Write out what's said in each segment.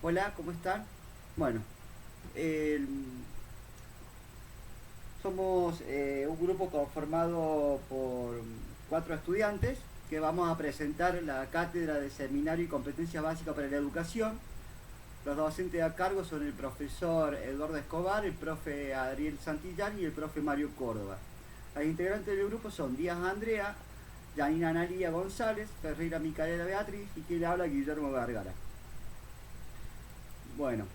Hola, ¿cómo están? Bueno, el- somos un grupo conformado por 4 estudiantes que vamos a presentar la cátedra de Seminario y Competencias Básicas para la Educación. Los docentes a cargo son el profesor Eduardo Escobar, el profe Adriel Santillán y el profe Mario Córdoba. Las integrantes del grupo son Díaz Andrea, Janina Analia González, Ferreira Micaela Beatriz y quien habla Guillermo Vergara. Bueno,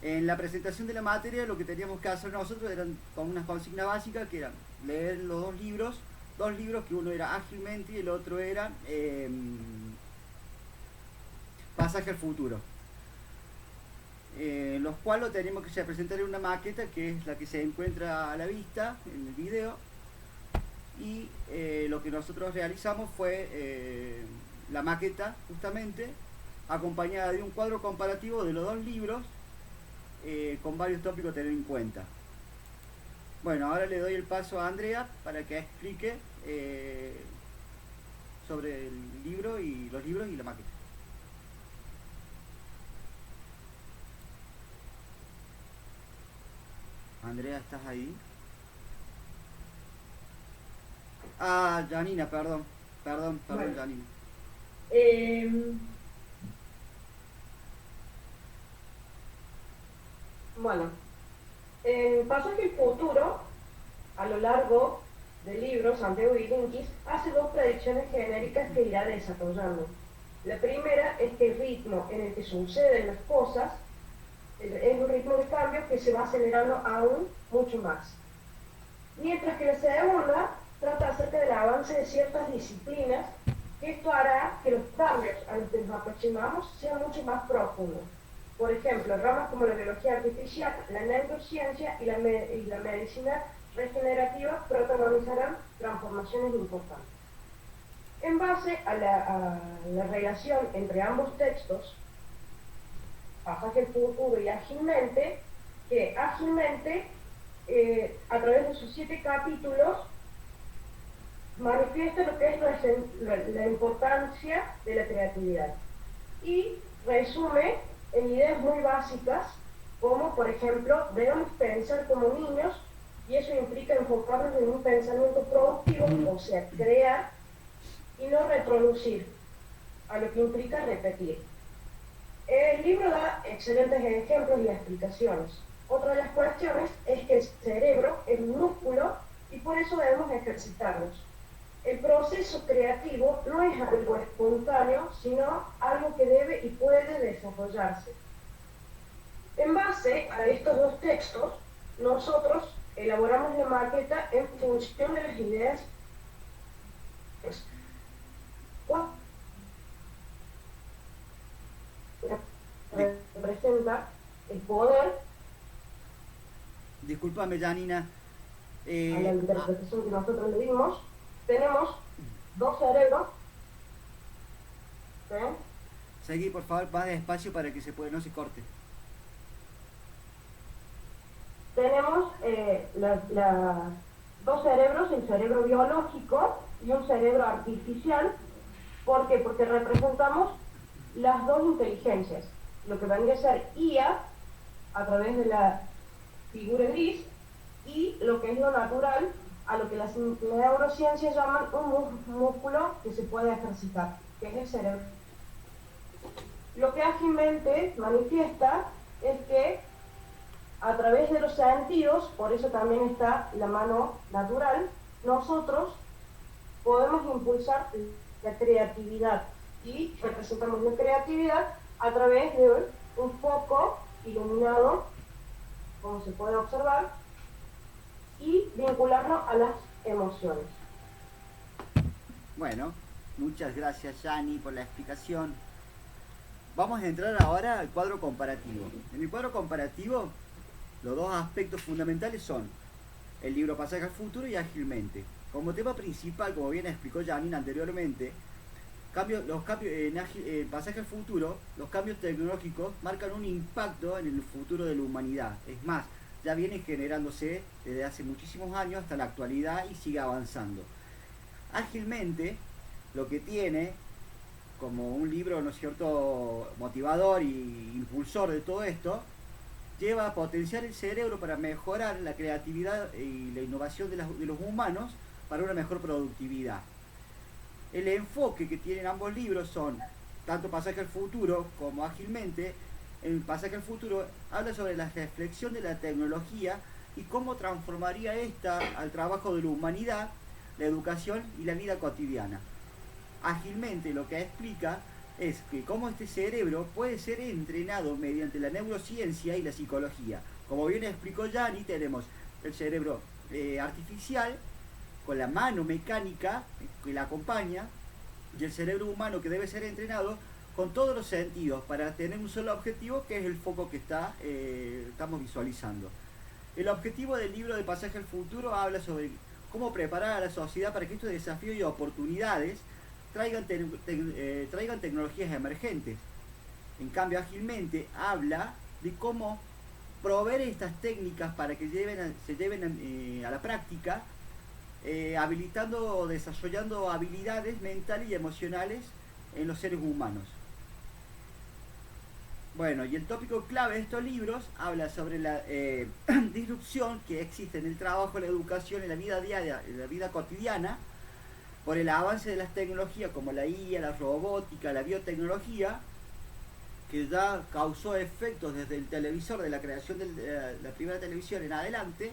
en la presentación de la materia lo que teníamos que hacer nosotros eran con unas consignas básicas que eran leer los dos libros que uno era Ágilmente y el otro era Pasaje al Futuro. Los cuales lo tenemos que presentar en una maqueta que es la que se encuentra a la vista en el video y lo que nosotros realizamos fue la maqueta justamente acompañada de un cuadro comparativo de los dos libros con varios tópicos a tener en cuenta. Bueno, ahora le doy el paso a Andrea para que explique sobre el libro y los libros y la maqueta. Andrea, ¿estás ahí? Ah, Janina, perdón. Perdón, Bueno, Janina. eh, bueno, en Pasaje al Futuro, a lo largo del libro, Santiago Bilinkis hace dos predicciones genéricas que irá desarrollando. La primera es que el ritmo en el que suceden las cosas es un ritmo de cambio que se va acelerando aún mucho más. Mientras que la segunda trata acerca del avance de ciertas disciplinas, que esto hará que los cambios a los que nos aproximamos sean mucho más profundos. Por ejemplo, ramas como la biología artificial, la neurociencia y la medicina regenerativa protagonizarán transformaciones importantes. En base a la relación entre ambos textos, Pasaje al Futuro y Ágilmente, que ágilmente, a través de sus 7 capítulos, manifiesta lo que es la importancia de la creatividad y resume en ideas muy básicas como, por ejemplo, debemos pensar como niños y eso implica enfocarnos en un pensamiento productivo, o sea, crear y no reproducir, a lo que implica repetir. El libro da excelentes ejemplos y explicaciones. Otra de las cuestiones es que el cerebro es un músculo y por eso debemos ejercitarnos. El proceso creativo no es algo espontáneo, sino algo que debe y puede desarrollarse. En base a estos dos textos, nosotros elaboramos la maqueta en función de las ideas que representa el poder Discúlpame, Janina. a la Eh, ah, interpretación que nosotros le dimos. Tenemos dos cerebros, ¿sí? Seguí, por favor, más despacio para que no se corte. Tenemos dos cerebros, el cerebro biológico y un cerebro artificial. ¿Por qué? Porque representamos las dos inteligencias, lo que vendría a ser IA a través de la figura gris y lo que es lo natural, a lo que las neurociencias llaman un músculo que se puede ejercitar, que es el cerebro. Lo que ágilmente manifiesta es que a través de los sentidos, por eso también está la mano natural, nosotros podemos impulsar la creatividad y representamos la creatividad a través de un foco iluminado, como se puede observar, y vincularlo a las emociones. Bueno, muchas gracias, Yani, por la explicación. Vamos a entrar ahora al cuadro comparativo. En el cuadro comparativo, los dos aspectos fundamentales son el libro Pasaje al Futuro y Ágilmente. Como tema principal, como bien explicó Janine anteriormente, en Pasaje al Futuro, los cambios tecnológicos marcan un impacto en el futuro de la humanidad. Es más, ya vienen generándose desde hace muchísimos años hasta la actualidad y sigue avanzando. Ágilmente, lo que tiene como un libro, ¿no es cierto?, motivador y impulsor de todo esto, lleva a potenciar el cerebro para mejorar la creatividad y la innovación de los humanos para una mejor productividad. El enfoque que tienen ambos libros son tanto Pasaje al Futuro como Ágilmente. En Pasaje al Futuro habla sobre la reflexión de la tecnología y cómo transformaría esta al trabajo de la humanidad, la educación y la vida cotidiana. Ágilmente lo que explica es que cómo este cerebro puede ser entrenado mediante la neurociencia y la psicología. Como bien explicó Yanni, tenemos el cerebro artificial con la mano mecánica que la acompaña y el cerebro humano que debe ser entrenado con todos los sentidos para tener un solo objetivo, que es el foco que estamos visualizando. El objetivo del libro de Pasaje al Futuro habla sobre cómo preparar a la sociedad para que estos desafíos y oportunidades traigan tecnologías emergentes. En cambio, Ágilmente habla de cómo proveer estas técnicas para que se lleven a la práctica, habilitando o desarrollando habilidades mentales y emocionales en los seres humanos. Bueno, y el tópico clave de estos libros habla sobre la disrupción que existe en el trabajo, en la educación, en la vida diaria, en la vida cotidiana, por el avance de las tecnologías como la IA, la robótica, la biotecnología, que ya causó efectos desde el televisor, de la creación de la primera televisión en adelante.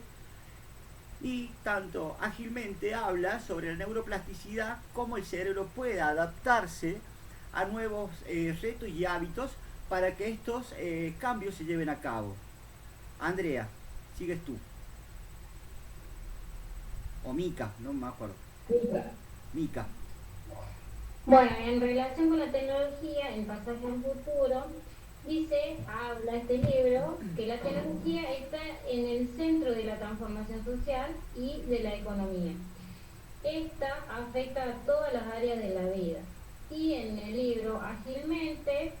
Y tanto Ágilmente habla sobre la neuroplasticidad, cómo el cerebro puede adaptarse a nuevos retos y hábitos para que estos cambios se lleven a cabo. Andrea, sigues tú. O Mica, no me acuerdo. Mica. Bueno, en relación con la tecnología, en Pasaje al Futuro, habla este libro, que la tecnología está en el centro de la transformación social y de la economía. Esta afecta a todas las áreas de la vida. Y en el libro Ágilmente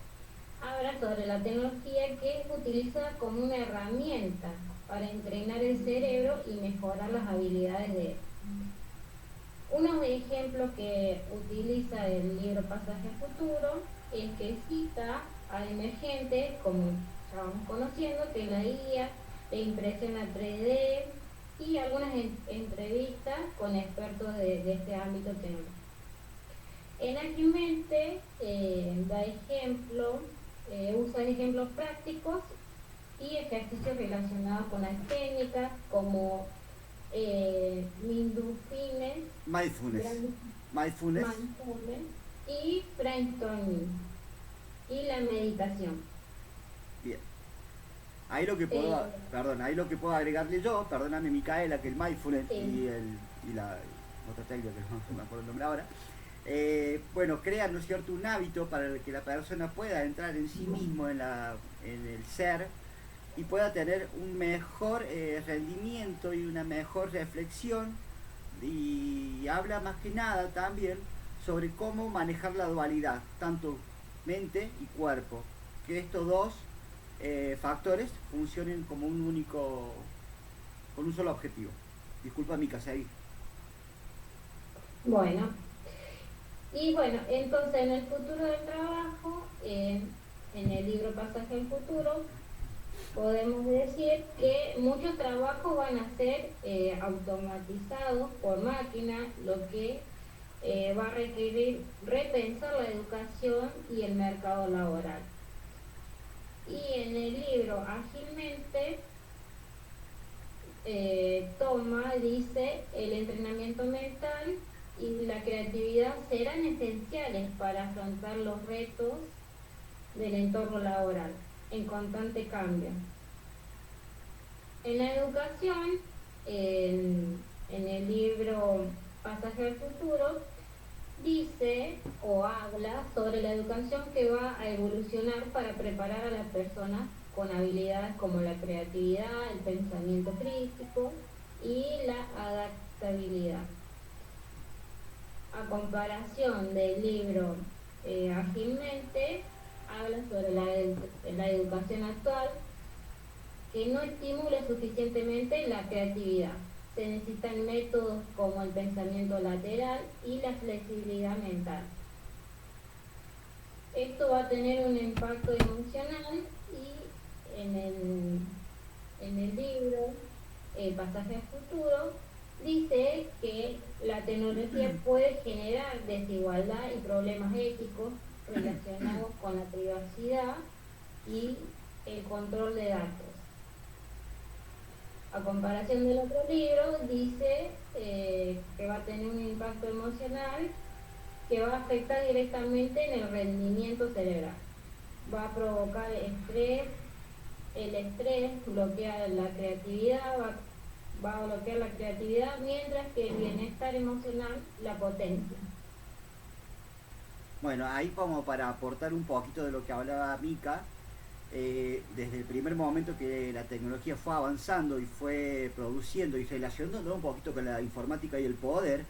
habla sobre la tecnología que es utilizada como una herramienta para entrenar el cerebro y mejorar las habilidades de él. Unos ejemplos que utiliza el libro Pasaje al Futuro es que cita a emergentes, como ya vamos conociendo, que la IA, la impresión a 3D y algunas entrevistas con expertos de este ámbito tecnológico. En Ágilmente usa ejemplos prácticos y ejercicios relacionados con las técnicas como mindfulness y brainstorming y la meditación. Bien. Ahí lo que puedo agregarle yo, perdóname Micaela, que el mindfulness y la otra técnica que no me acuerdo el nombre ahora, bueno, crean, ¿no es cierto?, un hábito para que la persona pueda entrar en sí mismo, en el ser, y pueda tener un mejor rendimiento y una mejor reflexión, y habla más que nada también sobre cómo manejar la dualidad, tanto mente y cuerpo, que estos dos factores funcionen como con un solo objetivo. Disculpa Mica, seguí. Bueno, entonces en el futuro del trabajo, en el libro Pasaje al Futuro, podemos decir que muchos trabajos van a ser automatizados por máquinas, lo que va a requerir repensar la educación y el mercado laboral. Y en el libro Ágilmente dice, el entrenamiento mental y la creatividad serán esenciales para afrontar los retos del entorno laboral en constante cambio. En la educación, en el libro Pasaje al Futuro, dice o habla sobre la educación que va a evolucionar para preparar a las personas con habilidades como la creatividad, el pensamiento crítico y la adaptabilidad. A comparación del libro Ágilmente, habla sobre la educación actual, que no estimula suficientemente la creatividad. Se necesitan métodos como el pensamiento lateral y la flexibilidad mental. Esto va a tener un impacto emocional y en el libro, Pasaje al Futuro, dice que la tecnología puede generar desigualdad y problemas éticos relacionados con la privacidad y el control de datos. A comparación del otro libro, dice que va a tener un impacto emocional que va a afectar directamente en el rendimiento cerebral. Va a provocar estrés, el estrés bloquea la creatividad, va a bloquear la creatividad, mientras que el bienestar emocional la potencia. Bueno, ahí como para aportar un poquito de lo que hablaba Mica, desde el primer momento que la tecnología fue avanzando y fue produciendo y relacionándolo un poquito con la informática y el poder,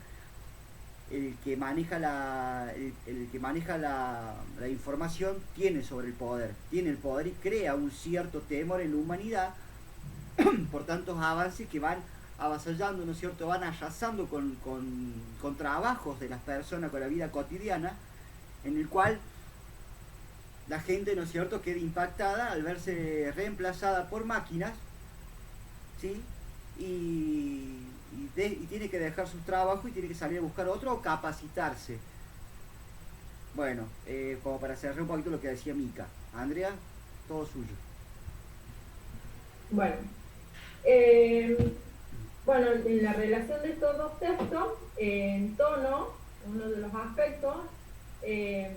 el que maneja el que maneja la información tiene sobre el poder, tiene el poder y crea un cierto temor en la humanidad por tantos avances que van avasallando, ¿no es cierto? Van arrasando con trabajos de las personas, con la vida cotidiana, en el cual la gente, ¿no es cierto?, queda impactada al verse reemplazada por máquinas, ¿sí? Y tiene que dejar su trabajo y tiene que salir a buscar otro o capacitarse. Bueno, como para cerrar un poquito lo que decía Mica. Andrea, todo suyo. Bueno, bueno, en la relación de estos dos textos, en tono, uno de los aspectos, en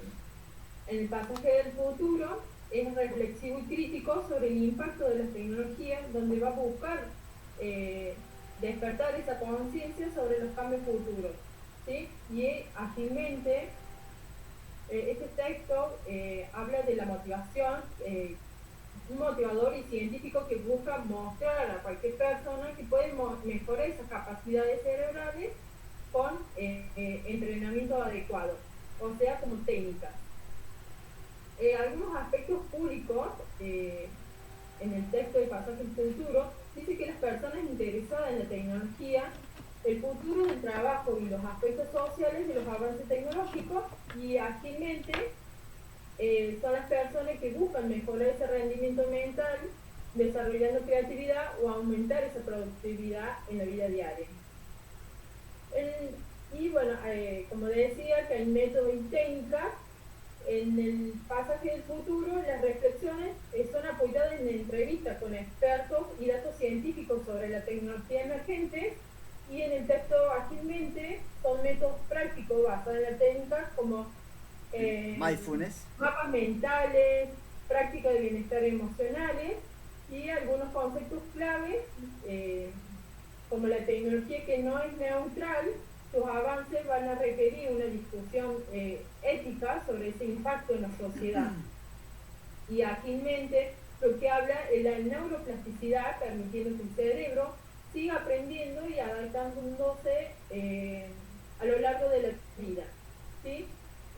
el pasaje del futuro es reflexivo y crítico sobre el impacto de las tecnologías, donde va a buscar despertar esa conciencia sobre los cambios futuros, ¿sí? Y ágilmente, este texto habla de la motivación, un motivador y científico que busca mostrar a cualquier persona que puede mejorar esas capacidades cerebrales con entrenamiento adecuado, o sea, como técnicas. Algunos aspectos públicos en el texto de Pasaje al Futuro dice que las personas interesadas en la tecnología, el futuro del trabajo y los aspectos sociales de los avances tecnológicos, y ágilmente son las personas que buscan mejorar ese rendimiento mental, desarrollando creatividad o aumentar esa productividad en la vida diaria. Y bueno, como decía, que hay métodos y técnicas. En el Pasaje del Futuro, las reflexiones son apoyadas en entrevistas con expertos y datos científicos sobre la tecnología emergente, y en el texto ágilmente son métodos prácticos basados en las técnicas como Mindfulness. mapas mentales, prácticas de bienestar emocionales y algunos conceptos claves como la tecnología que no es neutral. Sus avances van a requerir una discusión ética sobre ese impacto en la sociedad. Y ágilmente lo que habla es la neuroplasticidad, permitiendo que el cerebro siga aprendiendo y adaptándose a lo largo de la vida, ¿sí?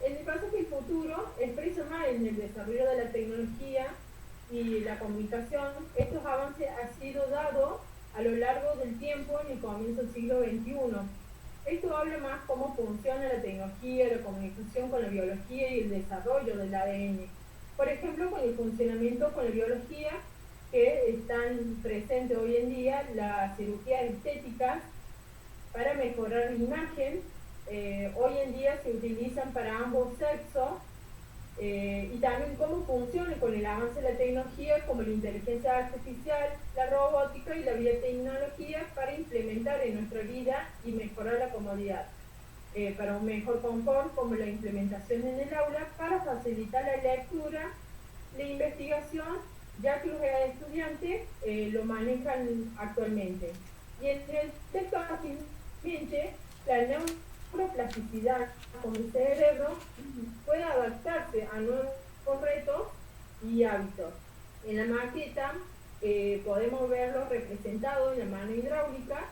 En el Pasaje del Futuro expresa más en el desarrollo de la tecnología y la comunicación. Estos avances han sido dados a lo largo del tiempo en el comienzo del siglo XXI. Esto habla más cómo funciona la tecnología, la comunicación con la biología y el desarrollo del ADN. Por ejemplo, con el funcionamiento con la biología, que están presentes hoy en día las cirugías estéticas para mejorar la imagen. Hoy en día se utilizan para ambos sexos, y también cómo funciona con el avance de la tecnología, como la inteligencia artificial, la robótica y la biotecnología, para implementar en nuestra vida y mejorar la comodidad, para un mejor confort, como la implementación en el aula para facilitar la lectura, la investigación, ya que los estudiantes lo manejan actualmente. Y en el texto ágilmente, la neuroplasticidad, como el cerebro puede adaptarse a nuevos retos y hábitos. En la maqueta podemos verlo representado en la mano hidráulica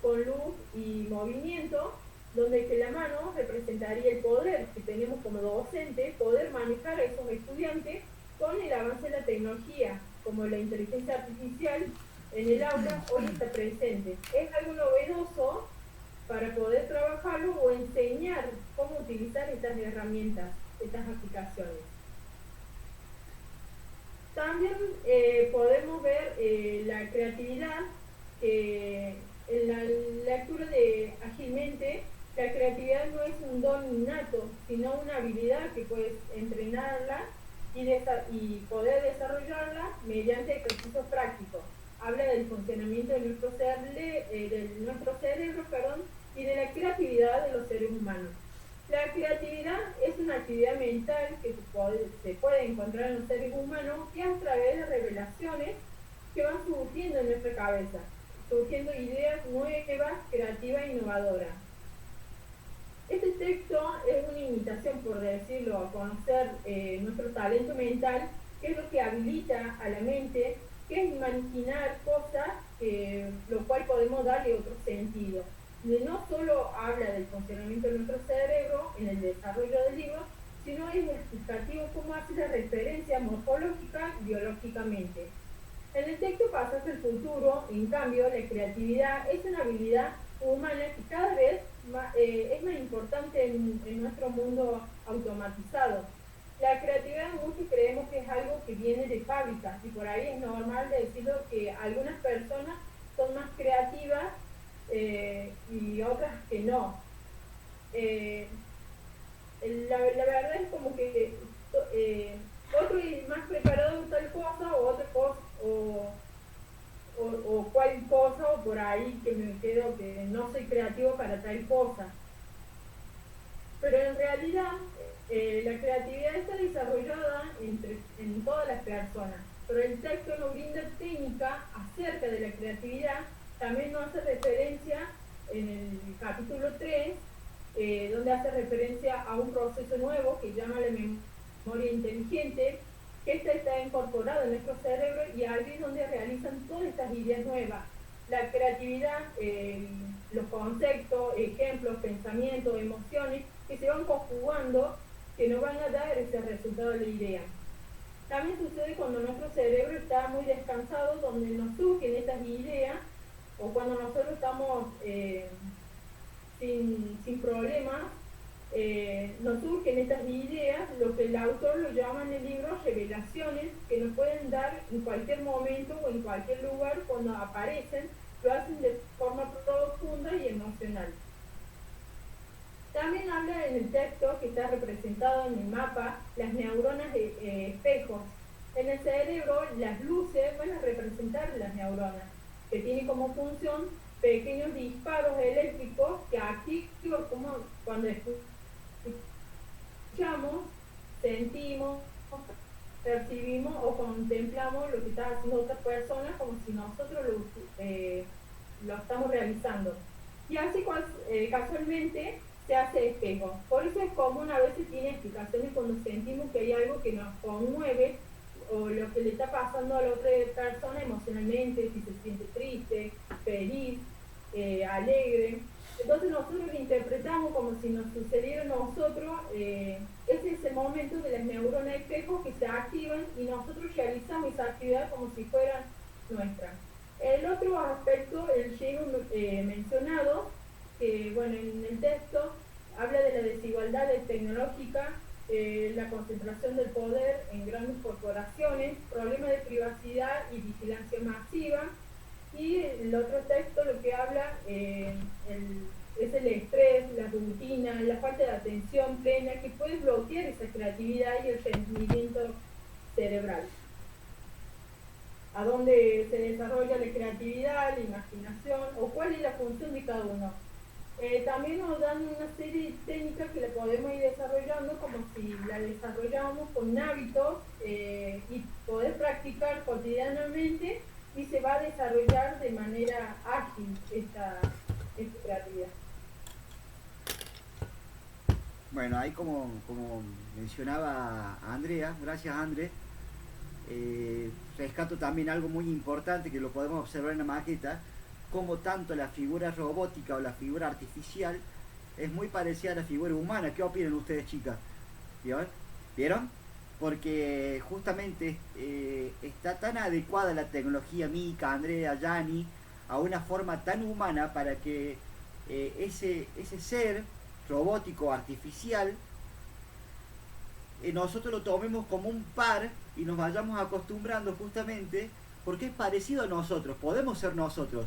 con luz y movimiento, donde que la mano representaría el poder que tenemos como docentes, poder manejar a esos estudiantes con el avance de la tecnología, como la inteligencia artificial en el aula hoy está presente. Es algo novedoso para poder trabajarlo o enseñar cómo utilizar estas herramientas, estas aplicaciones. también podemos ver la creatividad en la lectura de Ágilmente. La creatividad no es un don innato, sino una habilidad que puedes entrenarla y poder desarrollarla mediante ejercicios prácticos. Habla del funcionamiento de nuestro cerebro, y de la creatividad de los seres humanos. La creatividad es una actividad mental que se puede encontrar en los seres humanos y a través de revelaciones que van surgiendo en nuestra cabeza, surgiendo ideas nuevas, creativas e innovadoras. Este texto es una invitación, por decirlo, a conocer nuestro talento mental, que es lo que habilita a la mente, que es imaginar cosas, lo cual podemos darle otro sentido. No solo habla del funcionamiento de nuestro cerebro en el desarrollo del libro, sino es explicativo cómo hace la referencia morfológica y biológicamente. En el texto Pasaje al Futuro, en cambio, la creatividad es una habilidad humana que cada vez es más importante en nuestro mundo automatizado. La creatividad muchos creemos que es algo que viene de fábrica, y por ahí es normal decirlo que algunas personas son más creativas y otras que no. La verdad es como que otro es más preparado en tal cosa o otra cosa o cual cosa, o por ahí que me quedo que no soy creativo para tal cosa. Pero en realidad la creatividad está desarrollada en todas las personas, pero el texto nos brinda técnica acerca de la creatividad. También nos hace referencia en el capítulo 3, donde hace referencia a un proceso nuevo que llama la memoria inteligente, que esta está incorporada en nuestro cerebro y allí es donde realizan todas estas ideas nuevas. La creatividad, los conceptos, ejemplos, pensamientos, emociones que se van conjugando, que nos van a dar ese resultado de la idea. También sucede cuando nuestro cerebro está muy descansado, donde nos surgen estas ideas, o cuando nosotros estamos sin problemas, nos surgen estas ideas, lo que el autor lo llama en el libro revelaciones, que nos pueden dar en cualquier momento o en cualquier lugar. Cuando aparecen, lo hacen de forma profunda y emocional. También habla en el texto, que está representado en el mapa, las neuronas de espejos. En el cerebro, las luces van a representar las neuronas, que tienen como función pequeños disparos eléctricos que activan como cuando escuchamos, sentimos, percibimos o contemplamos lo que está haciendo otra persona, como si nosotros lo estamos realizando. Y así casualmente se hace espejo. Por eso es común, a veces tiene explicaciones cuando sentimos que hay algo que nos conmueve o lo que le está pasando a la otra persona emocionalmente, si se siente triste, feliz, alegre. Entonces nosotros lo interpretamos como si nos sucediera a nosotros. Ese es el momento de las neuronas espejo que se activan y nosotros realizamos esa actividad como si fuera nuestra. El otro aspecto, el lleno mencionado, que bueno, en el texto habla de la desigualdad tecnológica, la concentración del poder en grandes corporaciones, problemas de privacidad y vigilancia masiva. Y el otro texto lo que habla es el estrés, la rutina, la falta de atención plena, que puede bloquear esa creatividad y el rendimiento cerebral. A dónde se desarrolla la creatividad, la imaginación, o cuál es la función de cada uno. También nos dan una serie de técnicas que la podemos ir desarrollando como si la desarrollamos con hábitos y poder practicar cotidianamente, y se va a desarrollar de manera ágil esta creatividad. Bueno, ahí como mencionaba Andrea, gracias André, rescato también algo muy importante que lo podemos observar en la maqueta, como tanto la figura robótica o la figura artificial es muy parecida a la figura humana. ¿Qué opinan ustedes, chicas? ¿Vieron? Porque justamente está tan adecuada la tecnología, Mica, Andrea, Yani, a una forma tan humana para que ese ser robótico artificial nosotros lo tomemos como un par y nos vayamos acostumbrando justamente porque es parecido a nosotros, podemos ser nosotros.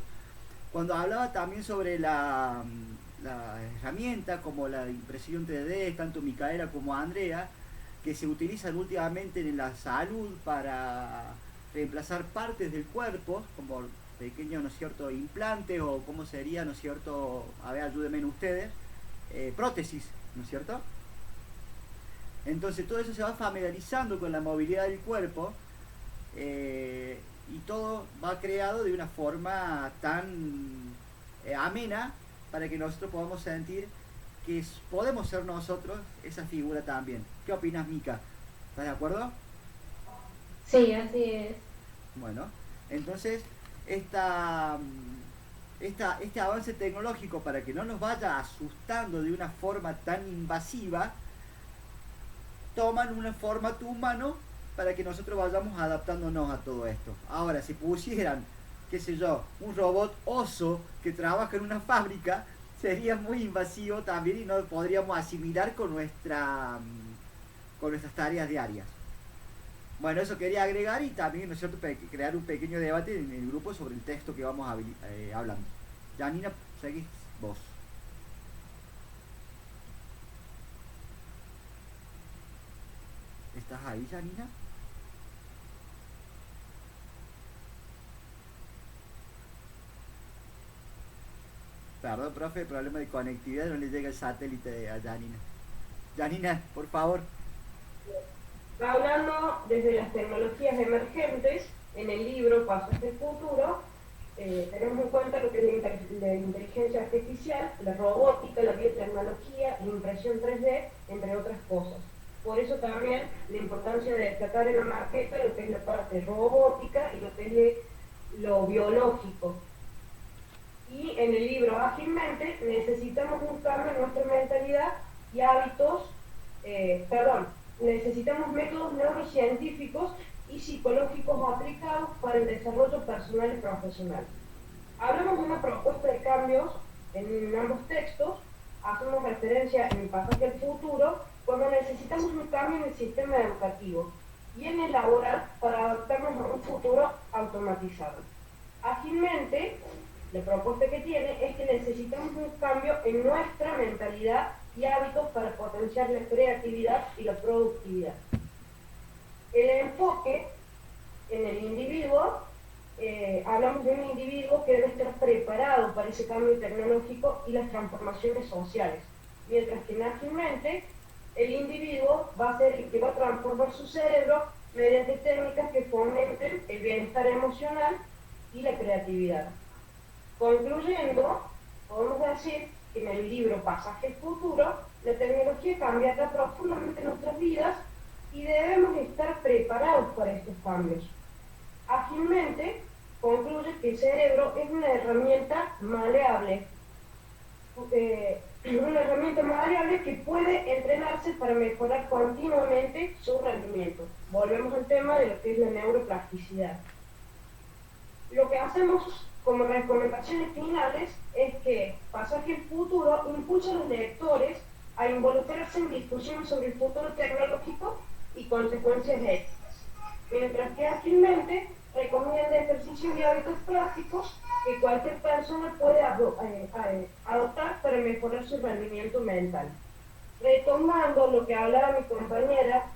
Cuando hablaba también sobre la herramienta como la impresión 3D, tanto Micaela como Andrea, que se utilizan últimamente en la salud para reemplazar partes del cuerpo, como pequeños, ¿no es cierto?, implantes o cómo sería, ¿no es cierto?, a ver, ayúdenme ustedes, prótesis, ¿no es cierto? Entonces todo eso se va familiarizando con la movilidad del cuerpo y todo va creado de una forma tan amena para que nosotros podamos sentir que podemos ser nosotros esa figura también. ¿Qué opinas, Mica? ¿Estás de acuerdo? Sí, así es. Bueno, entonces este avance tecnológico, para que no nos vaya asustando de una forma tan invasiva, toman un formato humano para que nosotros vayamos adaptándonos a todo esto. Ahora, si pusieran, qué sé yo, un robot oso que trabaja en una fábrica, sería muy invasivo también y no podríamos asimilar con nuestras tareas diarias. Bueno, eso quería agregar y también, ¿no es cierto?, crear un pequeño debate en el grupo sobre el texto que vamos hablando. Janina, seguís vos. ¿Estás ahí, Janina? Perdón, profe, problema de conectividad, no le llega el satélite a Janina. Janina, por favor. Hablando desde las tecnologías emergentes, en el libro Paso hacia el futuro, tenemos en cuenta lo que es la inteligencia artificial, la robótica, la biotecnología, la impresión 3D, entre otras cosas. Por eso también la importancia de destacar en la maqueta lo que es la parte robótica y lo que es lo biológico. Y en el libro Ágilmente necesitamos un cambio en nuestra mentalidad y hábitos, necesitamos métodos neurocientíficos y psicológicos aplicados para el desarrollo personal y profesional. Hablamos de una propuesta de cambios en ambos textos, hacemos referencia en el pasaje al futuro, cuando necesitamos un cambio en el sistema educativo y en el laboral para adaptarnos a un futuro automatizado. Ágilmente, la propuesta que tiene es que necesitamos un cambio en nuestra mentalidad y hábitos para potenciar la creatividad y la productividad. El enfoque en el individuo, hablamos de un individuo que debe estar preparado para ese cambio tecnológico y las transformaciones sociales, mientras que en Ágilmente el individuo va a ser el que va a transformar su cerebro mediante técnicas que fomenten el bienestar emocional y la creatividad. Concluyendo, podemos decir que en el libro Pasaje al Futuro, la tecnología cambiará profundamente nuestras vidas y debemos estar preparados para estos cambios. Ágilmente, concluye que el cerebro es una herramienta maleable, que puede entrenarse para mejorar continuamente su rendimiento. Volvemos al tema de lo que es la neuroplasticidad. Lo que hacemos como recomendaciones finales es que Pasaje al Futuro impulsa a los lectores a involucrarse en discusiones sobre el futuro tecnológico y consecuencias éticas, mientras que Ágilmente recomienda ejercicios y hábitos prácticos que cualquier persona puede adoptar para mejorar su rendimiento mental. Retomando lo que hablaba mi compañera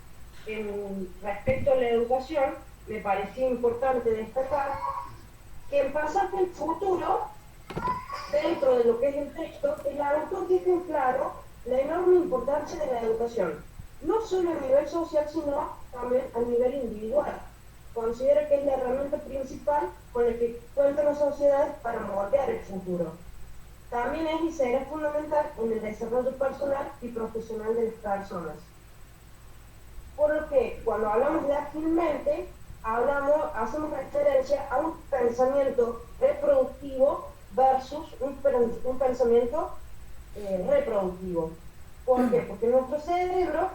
respecto a la educación, me parecía importante destacar que en Pasaje al Futuro, dentro de lo que es el texto, el autor deja en claro la enorme importancia de la educación, no solo a nivel social, sino también a nivel individual. Considera que es la herramienta principal con la que cuentan las sociedades para moldear el futuro. También es y será fundamental en el desarrollo personal y profesional de las personas. Por lo que, cuando hablamos de Ágilmente, hacemos referencia a un pensamiento reproductivo versus un pensamiento reproductivo. ¿Por qué? Porque en nuestro cerebro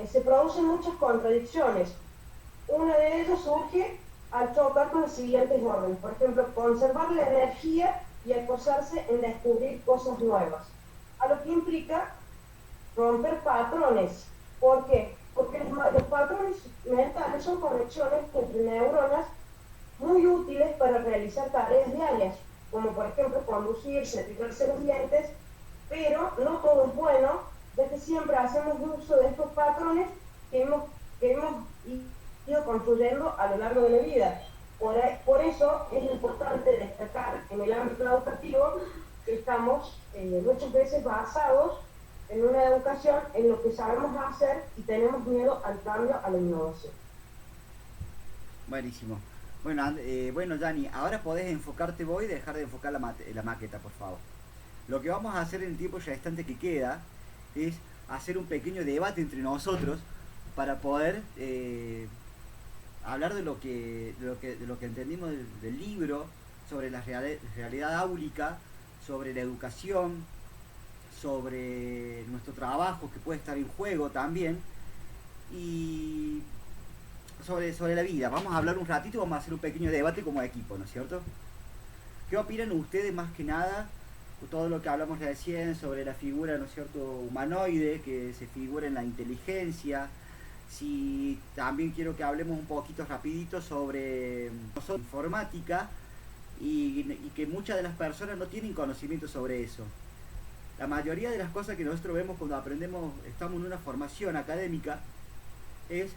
se producen muchas contradicciones. Una de ellas surge al chocar con los siguientes órdenes. Por ejemplo, conservar la energía y esforzarse en descubrir cosas nuevas. A lo que implica romper patrones. ¿Por qué? porque los patrones mentales son conexiones entre neuronas muy útiles para realizar tareas diarias, como por ejemplo conducir, cepillarse los dientes, pero no todo es bueno, ya que siempre hacemos uso de estos patrones que hemos ido construyendo a lo largo de la vida. Por eso es importante destacar en el ámbito educativo que estamos muchas veces basados en una educación en lo que sabemos hacer y tenemos miedo al cambio, a la innovación. Buenísimo. Bueno, Dani, ahora podés enfocarte vos y dejar de enfocar la maqueta, por favor. Lo que vamos a hacer en el tiempo restante que queda es hacer un pequeño debate entre nosotros para poder hablar de lo que entendimos del libro, sobre la realidad áulica, sobre la educación, sobre nuestro trabajo que puede estar en juego también, y sobre la vida. Vamos a hablar un ratito, vamos a hacer un pequeño debate como equipo, ¿no es cierto? ¿Qué opinan ustedes más que nada? Todo lo que hablamos recién sobre la figura, ¿no es cierto?, humanoide, que se figura en la inteligencia. Si también quiero que hablemos un poquito rapidito sobre informática y que muchas de las personas no tienen conocimiento sobre eso. La mayoría de las cosas que nosotros vemos cuando aprendemos, estamos en una formación académica, es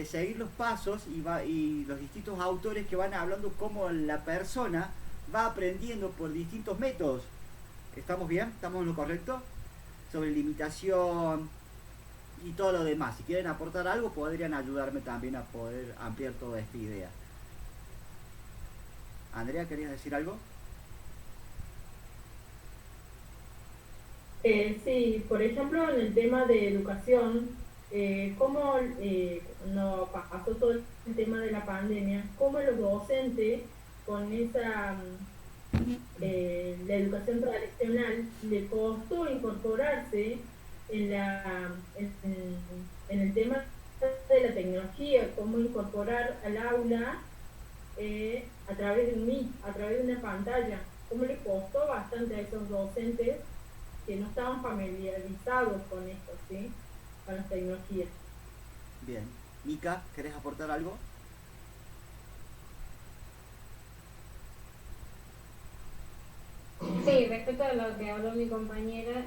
seguir los pasos y los distintos autores que van hablando cómo la persona va aprendiendo por distintos métodos. ¿Estamos bien? ¿Estamos en lo correcto? Sobre limitación y todo lo demás. Si quieren aportar algo, podrían ayudarme también a poder ampliar toda esta idea. Andrea, ¿querías decir algo? Sí, por ejemplo, en el tema de educación, cómo no pasó todo el tema de la pandemia, cómo los docentes con esa la educación tradicional le costó incorporarse en el tema de la tecnología, cómo incorporar al aula a través de un Meet, a través de una pantalla, cómo le costó bastante a esos docentes que no estaban familiarizados con esto, ¿sí?, con las tecnologías. Bien. Mica, ¿querés aportar algo? Sí, respecto a lo que habló mi compañera,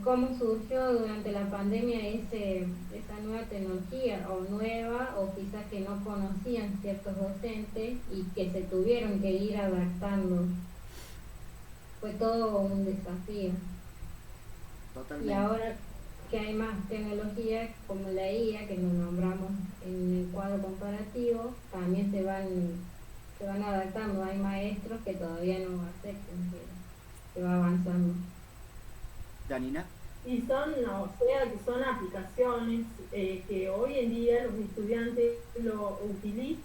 cómo surgió durante la pandemia esa nueva tecnología, o nueva, o quizás que no conocían ciertos docentes y que se tuvieron que ir adaptando. Fue todo un desafío. Totalmente. Y ahora que hay más tecnología como la IA, que nos nombramos en el cuadro comparativo, también se van adaptando. Hay maestros que todavía no aceptan, que va avanzando. Janina. Y son aplicaciones que hoy en día los estudiantes lo utilizan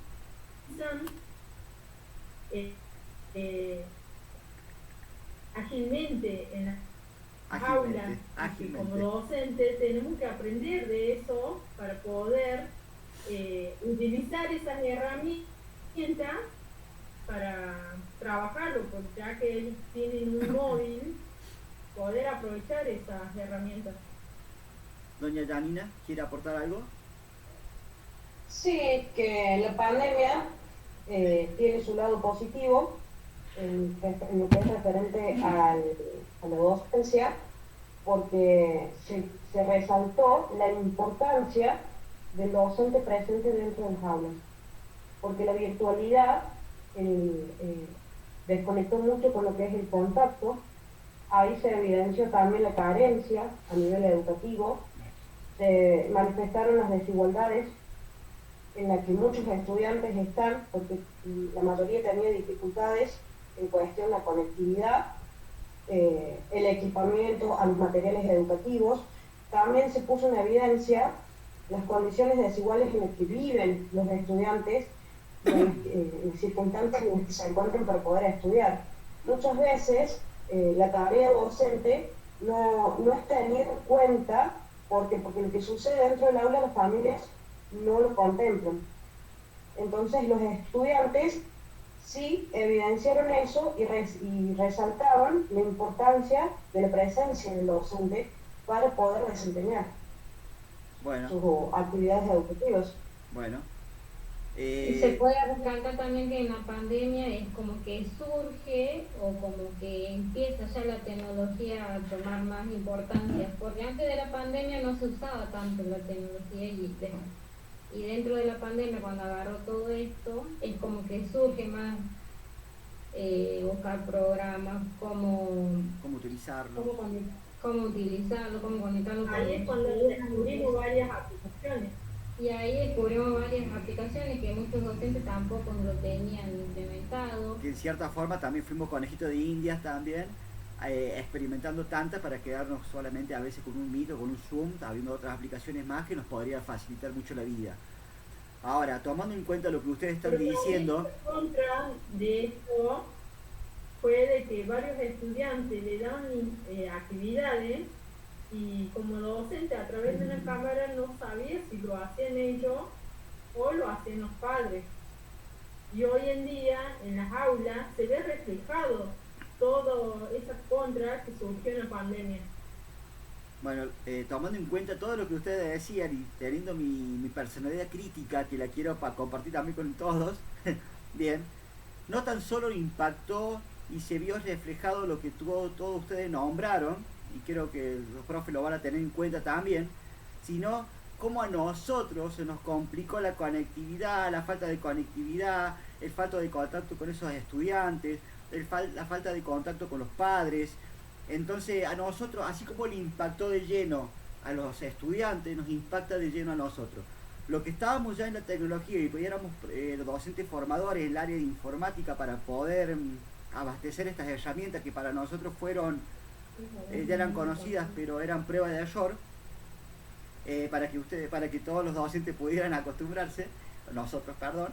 ágilmente en las aulas. Como docentes tenemos que aprender de eso para poder utilizar esas herramientas para trabajarlo, porque ya que ellos tienen un móvil, poder aprovechar esas herramientas. Doña Janina, ¿quiere aportar algo? Sí, que la pandemia tiene su lado positivo en lo que es referente a la docencia, porque se resaltó la importancia del docente presente dentro de las aulas, porque la virtualidad desconectó mucho con lo que es el contacto. Ahí se evidenció también la carencia a nivel educativo, se manifestaron las desigualdades en las que muchos estudiantes están, porque la mayoría tenía dificultades en cuestión de la conectividad, el equipamiento a los materiales educativos. También se puso en evidencia las condiciones desiguales en las que viven los estudiantes y en las circunstancias en las que se encuentran para poder estudiar. Muchas veces la tarea docente no es tenida en cuenta porque lo que sucede dentro del aula las familias no lo contemplan. Entonces los estudiantes sí evidenciaron eso y resaltaban la importancia de la presencia del docente para poder desempeñar Bueno, sus actividades educativas. bueno. Y se puede recalcar también que en la pandemia es como que surge o como que empieza ya la tecnología a tomar más importancia, porque antes de la pandemia no se usaba tanto la tecnología y dentro de la pandemia cuando agarró todo esto es como que surge más buscar programas, ¿Cómo utilizarlo? cómo utilizarlo, cómo conectarlo con Ahí es cuando descubrimos varias aplicaciones. y ahí descubrimos varias aplicaciones que muchos docentes tampoco lo tenían implementado. Que en cierta forma también fuimos conejito de indias también, experimentando tantas para quedarnos solamente a veces con un Meet o con un Zoom, habiendo otras aplicaciones más que nos podría facilitar mucho la vida. Ahora, tomando en cuenta lo que ustedes están diciendo... La contra de esto fue de que varios estudiantes le daban actividades y como docente a través de una cámara no sabía si lo hacían ellos o lo hacían los padres. Y hoy en día en las aulas se ve reflejado toda esa contra que surgió en la pandemia. Bueno, tomando en cuenta todo lo que ustedes decían y teniendo mi personalidad crítica, que la quiero compartir también con todos, bien, no tan solo impactó y se vio reflejado lo que todos ustedes nombraron, y creo que los profes lo van a tener en cuenta también, sino cómo a nosotros se nos complicó la conectividad, la falta de conectividad, el falta de contacto con esos estudiantes, la falta de contacto con los padres. Entonces a nosotros, así como le impactó de lleno a los estudiantes, nos impacta de lleno a nosotros. Lo que estábamos ya en la tecnología y éramos los docentes formadores en el área de informática para poder abastecer estas herramientas que para nosotros fueron, ya eran conocidas, pero eran prueba de error, para que todos los docentes pudieran acostumbrarse, nosotros, perdón,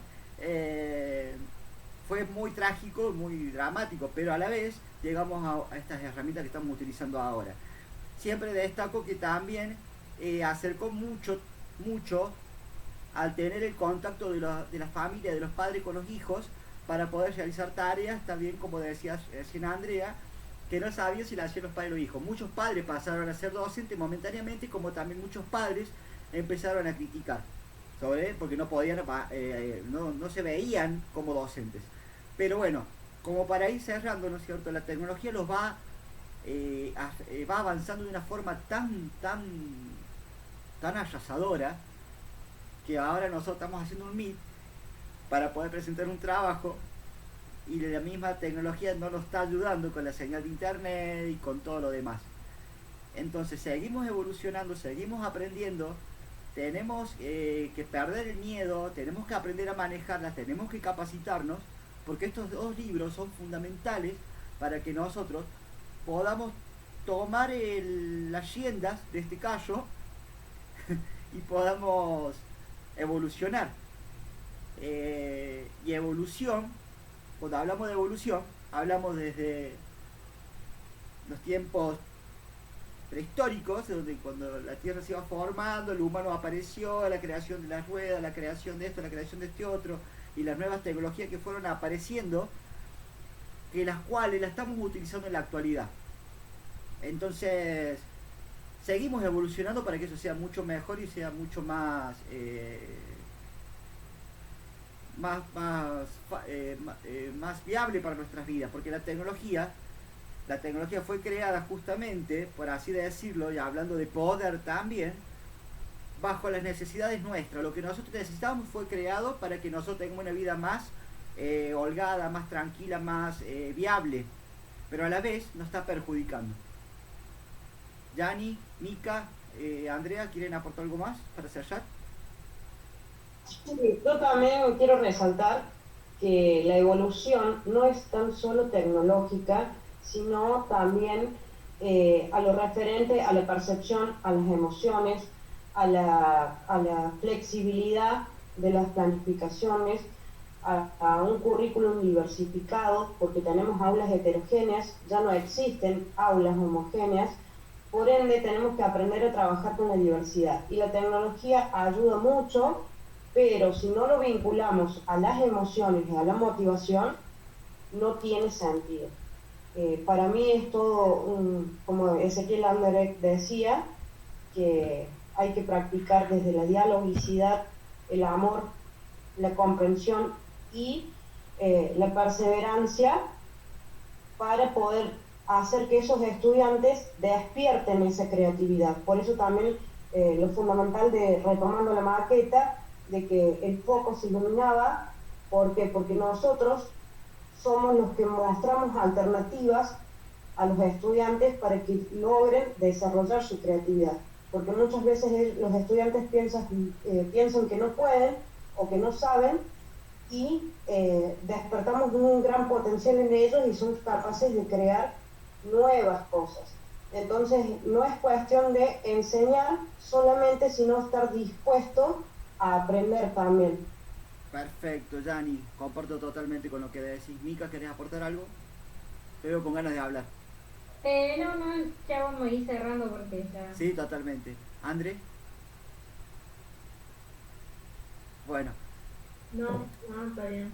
fue muy trágico, muy dramático, pero a la vez llegamos a estas herramientas que estamos utilizando ahora. Siempre destaco que también acercó mucho al tener el contacto de la familia, de los padres con los hijos, para poder realizar tareas, también como decía recién Andrea, que no sabía si la hacían los padres o los hijos. Muchos padres pasaron a ser docentes momentáneamente, como también muchos padres empezaron a criticar, porque no podían, no se veían como docentes. Pero bueno, como para ir cerrando, ¿no es cierto? La tecnología los va avanzando de una forma tan arrasadora, que ahora nosotros estamos haciendo un Meet para poder presentar un trabajo y la misma tecnología no nos está ayudando con la señal de internet y con todo lo demás. Entonces seguimos evolucionando, seguimos aprendiendo, tenemos que perder el miedo, tenemos que aprender a manejarlas, tenemos que capacitarnos, porque estos dos libros son fundamentales para que nosotros podamos tomar las riendas de este caso y podamos evolucionar. Y evolución, cuando hablamos de evolución, hablamos desde los tiempos prehistóricos, donde cuando la Tierra se iba formando, el humano apareció, la creación de las ruedas, la creación de esto, la creación de este otro, y las nuevas tecnologías que fueron apareciendo, que las cuales las estamos utilizando en la actualidad. Entonces, seguimos evolucionando para que eso sea mucho mejor y sea mucho más más viable para nuestras vidas, porque la tecnología fue creada justamente, por así decirlo, y hablando de poder también, bajo las necesidades nuestras. Lo que nosotros necesitamos fue creado para que nosotros tengamos una vida más holgada, más tranquila, más viable, pero a la vez nos está perjudicando. Yani, Mica, Andrea, ¿quieren aportar algo más para cerrar? Sí, yo también quiero resaltar que la evolución no es tan solo tecnológica, sino también a lo referente a la percepción, a las emociones, a la flexibilidad de las planificaciones, a un currículum diversificado, porque tenemos aulas heterogéneas, ya no existen aulas homogéneas, por ende tenemos que aprender a trabajar con la diversidad. Y la tecnología ayuda mucho, pero si no lo vinculamos a las emociones y a la motivación, no tiene sentido. Para mí es todo, como Ezequiel Anderek decía, que hay que practicar desde la dialogicidad, el amor, la comprensión y la perseverancia para poder hacer que esos estudiantes despierten esa creatividad. Por eso también lo fundamental de retomando la maqueta, de que el foco se iluminaba. ¿Por qué? Porque nosotros somos los que mostramos alternativas a los estudiantes para que logren desarrollar su creatividad. Porque muchas veces los estudiantes piensan que no pueden o que no saben, y despertamos un gran potencial en ellos y son capaces de crear nuevas cosas. Entonces no es cuestión de enseñar solamente, sino estar dispuesto a aprender también. Perfecto, Yanni, comparto totalmente con lo que decís. Mica, ¿querés aportar algo? Te veo con ganas de hablar. No, ya vamos a ir cerrando porque ya... Sí, totalmente. ¿André? Bueno. No, está bien.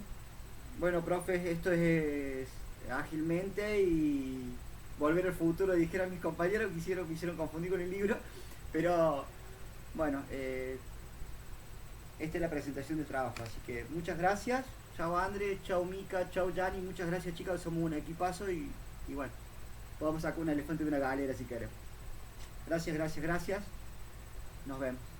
Bueno, profe, esto es ágilmente y volver al futuro, dijeron mis compañeros, me hicieron confundir con el libro, pero bueno, esta es la presentación del trabajo, así que muchas gracias. Chao André, chao Mica, chao Yanni, muchas gracias chicas, somos un equipazo y bueno, podemos sacar un elefante de una galera si queremos. Gracias, gracias, gracias. Nos vemos.